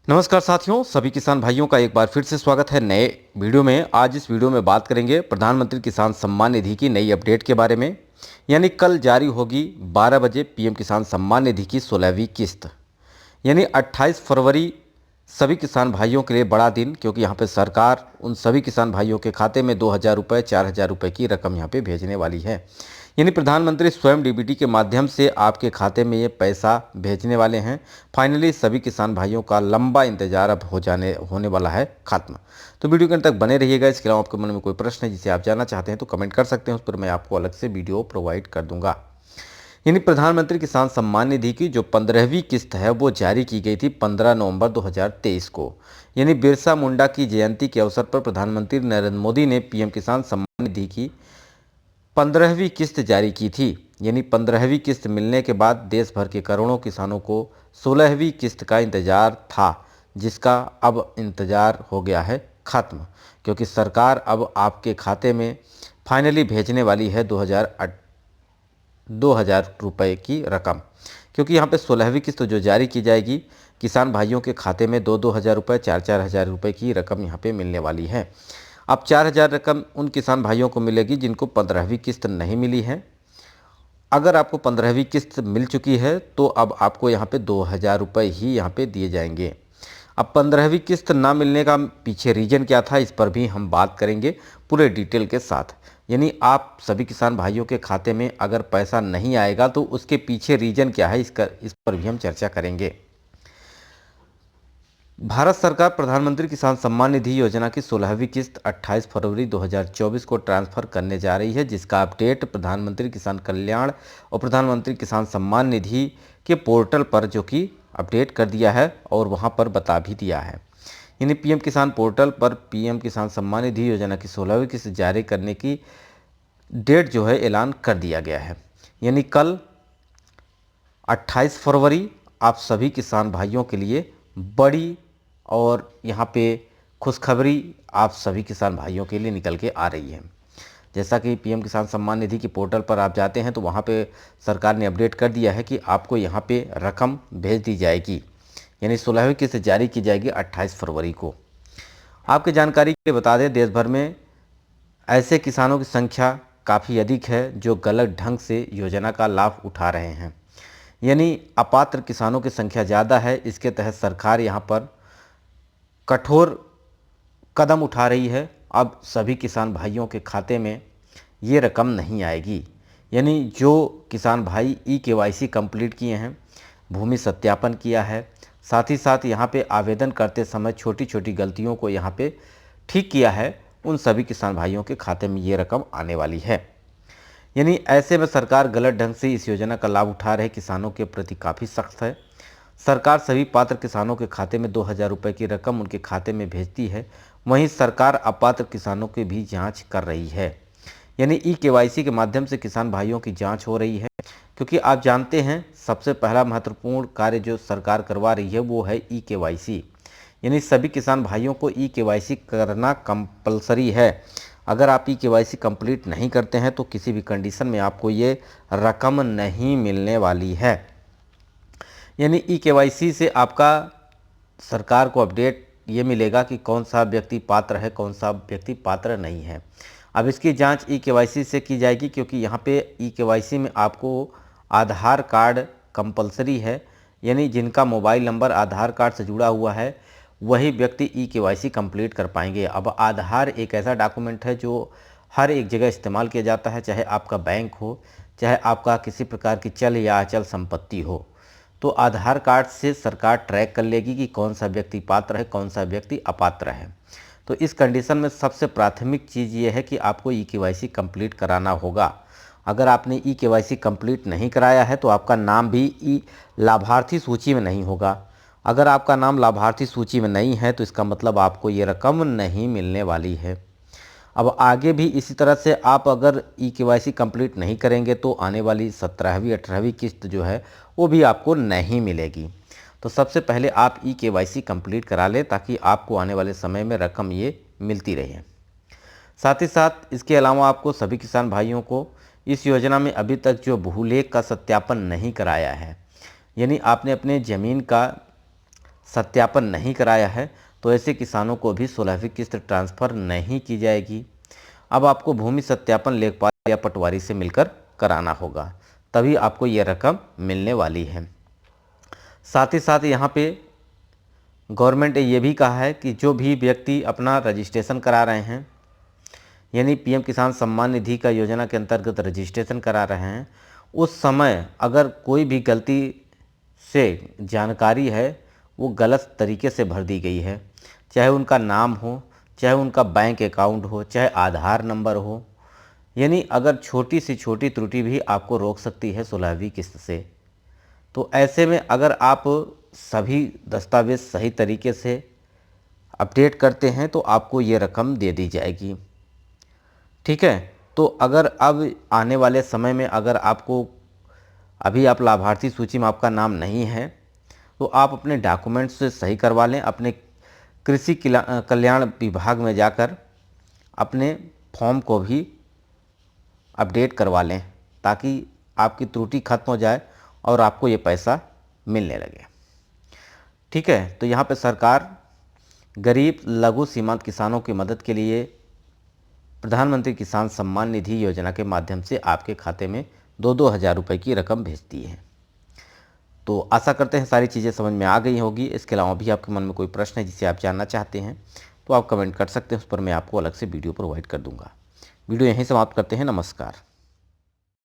नमस्कार साथियों, सभी किसान भाइयों का एक बार फिर से स्वागत है नए वीडियो में। आज इस वीडियो में बात करेंगे प्रधानमंत्री किसान सम्मान निधि की नई अपडेट के बारे में। यानी कल जारी होगी 12 बजे पीएम किसान सम्मान निधि की 16वीं किस्त। यानी 28 फरवरी सभी किसान भाइयों के लिए बड़ा दिन, क्योंकि यहाँ पे सरकार उन सभी किसान भाइयों के खाते में 2,000 रुपये, 4,000 रुपये की रकम यहाँ पे भेजने वाली है। यानी प्रधानमंत्री स्वयं डीबीटी के माध्यम से आपके खाते में ये पैसा भेजने वाले हैं। फाइनली सभी किसान भाइयों का लंबा इंतजार अब होने वाला है खत्म। तो वीडियो के अंत तक बने रहिएगा। इसके अलावा आपके मन में कोई प्रश्न है जिसे आप जानना चाहते हैं तो कमेंट कर सकते हैं, उस पर मैं आपको अलग से वीडियो प्रोवाइड कर दूंगा। यानी प्रधानमंत्री किसान सम्मान निधि की जो 15वीं किस्त है वो जारी की गई थी 15 नवंबर 2023 को। यानी बिरसा मुंडा की जयंती के अवसर पर प्रधानमंत्री नरेंद्र मोदी ने पीएम किसान सम्मान निधि की 15वीं किस्त जारी की थी। यानी 15वीं किस्त मिलने के बाद देश भर के करोड़ों किसानों को 16वीं किस्त का इंतजार था, जिसका अब इंतजार हो गया है खत्म, क्योंकि सरकार अब आपके खाते में फाइनली भेजने वाली है 2,000 रुपये की रकम। क्योंकि यहाँ पे 16वीं किस्त जो जारी की जाएगी, किसान भाइयों के खाते में 2,000 रुपये, 4,000 रुपये की रकम यहाँ पे मिलने वाली है। अब 4,000 रकम उन किसान भाइयों को मिलेगी जिनको 15वीं किस्त नहीं मिली है। अगर आपको 15वीं किस्त मिल चुकी है तो अब आपको यहाँ पे 2,000 रुपये ही यहाँ पे दिए जाएंगे। अब 15वीं किस्त ना मिलने का पीछे रीजन क्या था, इस पर भी हम बात करेंगे पूरे डिटेल के साथ। यानी आप सभी किसान भाइयों के खाते में अगर पैसा नहीं आएगा तो उसके पीछे रीजन क्या है, इस पर भी हम चर्चा करेंगे। भारत सरकार प्रधानमंत्री किसान सम्मान निधि योजना की 16वीं किस्त 28 फरवरी 2024 को ट्रांसफर करने जा रही है, जिसका अपडेट प्रधानमंत्री किसान कल्याण और प्रधानमंत्री किसान सम्मान निधि के पोर्टल पर जो कि अपडेट कर दिया है और वहां पर बता भी दिया है। यानी पीएम किसान पोर्टल पर पीएम किसान सम्मान निधि योजना की 16वीं किस्त जारी करने की डेट जो है ऐलान कर दिया गया है। यानी कल 28 फरवरी आप सभी किसान भाइयों के लिए बड़ी और यहाँ पे खुशखबरी आप सभी किसान भाइयों के लिए निकल के आ रही है। जैसा कि पीएम किसान सम्मान निधि की पोर्टल पर आप जाते हैं तो वहाँ पे सरकार ने अपडेट कर दिया है कि आपको यहाँ पे रकम भेज दी जाएगी। यानी 16वीं किस्त जारी की जाएगी 28 फरवरी को। आपकी जानकारी के लिए बता दें, देश भर में ऐसे किसानों की संख्या काफ़ी अधिक है जो गलत ढंग से योजना का लाभ उठा रहे हैं। यानी अपात्र किसानों की संख्या ज़्यादा है। इसके तहत सरकार यहाँ पर कठोर कदम उठा रही है। अब सभी किसान भाइयों के खाते में ये रकम नहीं आएगी। यानी जो किसान भाई ई-केवाईसी कंप्लीट किए हैं, भूमि सत्यापन किया है, साथ ही साथ यहाँ पे आवेदन करते समय छोटी छोटी गलतियों को यहाँ पे ठीक किया है, उन सभी किसान भाइयों के खाते में ये रकम आने वाली है। यानी ऐसे में सरकार गलत ढंग से इस योजना का लाभ उठा रहे किसानों के प्रति काफ़ी सख्त है। सरकार सभी पात्र किसानों के खाते में 2,000 रुपये की रकम उनके खाते में भेजती है। वहीं सरकार अपात्र किसानों की भी जांच कर रही है। यानी ई-केवाईसी के माध्यम से किसान भाइयों की जांच हो रही है, क्योंकि आप जानते हैं सबसे पहला महत्वपूर्ण कार्य जो सरकार करवा रही है वो है ई-केवाईसी। यानी सभी किसान भाइयों को ई-केवाईसी करना कंपलसरी है। अगर आप ई-केवाईसी कंप्लीट नहीं करते हैं तो किसी भी कंडीशन में आपको ये रकम नहीं मिलने वाली है। यानी ई-केवाईसी से आपका सरकार को अपडेट ये मिलेगा कि कौन सा व्यक्ति पात्र है, कौन सा व्यक्ति पात्र नहीं है। अब इसकी जांच ई-केवाईसी से की जाएगी, क्योंकि यहाँ पे ई-केवाईसी में आपको आधार कार्ड कंपलसरी है। यानी जिनका मोबाइल नंबर आधार कार्ड से जुड़ा हुआ है वही व्यक्ति ई-केवाईसी कंप्लीट कर पाएंगे। अब आधार एक ऐसा डॉक्यूमेंट है जो हर एक जगह इस्तेमाल किया जाता है, चाहे आपका बैंक हो, चाहे आपका किसी प्रकार की चल या अचल संपत्ति हो। तो आधार कार्ड से सरकार ट्रैक कर लेगी कि कौन सा व्यक्ति पात्र है, कौन सा व्यक्ति अपात्र है। तो इस कंडीशन में सबसे प्राथमिक चीज़ ये है कि आपको ई-केवाईसी कंप्लीट कराना होगा। अगर आपने ई-केवाईसी कंप्लीट नहीं कराया है तो आपका नाम भी लाभार्थी सूची में नहीं होगा। अगर आपका नाम लाभार्थी सूची में नहीं है तो इसका मतलब आपको ये रकम नहीं मिलने वाली है। अब आगे भी इसी तरह से आप अगर ई-केवाईसी कंप्लीट नहीं करेंगे तो आने वाली 17वीं 18वीं किस्त जो है वो भी आपको नहीं मिलेगी। तो सबसे पहले आप ई-केवाईसी कंप्लीट करा लें ताकि आपको आने वाले समय में रकम ये मिलती रहे। साथ ही साथ इसके अलावा आपको सभी किसान भाइयों को इस योजना में अभी तक जो भूलेख का सत्यापन नहीं कराया है, यानी आपने अपने ज़मीन का सत्यापन नहीं कराया है तो ऐसे किसानों को भी 16वीं किस्त ट्रांसफ़र नहीं की जाएगी। अब आपको भूमि सत्यापन लेखपाल या पटवारी से मिलकर कराना होगा, तभी आपको ये रकम मिलने वाली है। साथ ही साथ यहाँ पे गवर्नमेंट ने ये भी कहा है कि जो भी व्यक्ति अपना रजिस्ट्रेशन करा रहे हैं, यानी पीएम किसान सम्मान निधि का योजना के अंतर्गत रजिस्ट्रेशन करा रहे हैं, उस समय अगर कोई भी गलती से जानकारी है वो गलत तरीके से भर दी गई है, चाहे उनका नाम हो, चाहे उनका बैंक अकाउंट हो, चाहे आधार नंबर हो, यानी अगर छोटी सी छोटी त्रुटि भी आपको रोक सकती है 16वीं किस्त से। तो ऐसे में अगर आप सभी दस्तावेज़ सही तरीके से अपडेट करते हैं तो आपको ये रकम दे दी जाएगी। ठीक है, तो अगर अब आने वाले समय में अगर आपको अभी आप लाभार्थी सूची में आपका नाम नहीं है तो आप अपने डॉक्यूमेंट्स से सही करवा लें, अपने कृषि कल्याण विभाग में जाकर अपने फॉर्म को भी अपडेट करवा लें ताकि आपकी त्रुटि खत्म हो जाए और आपको ये पैसा मिलने लगे। ठीक है, तो यहाँ पे सरकार गरीब लघु सीमांत किसानों की मदद के लिए प्रधानमंत्री किसान सम्मान निधि योजना के माध्यम से आपके खाते में 2-2 हज़ार रुपये की रकम भेजती है। तो आशा करते हैं सारी चीज़ें समझ में आ गई होगी। इसके अलावा भी आपके मन में कोई प्रश्न है जिसे आप जानना चाहते हैं तो आप कमेंट कर सकते हैं, उस पर मैं आपको अलग से वीडियो प्रोवाइड कर दूंगा। वीडियो यहीं समाप्त करते हैं। नमस्कार।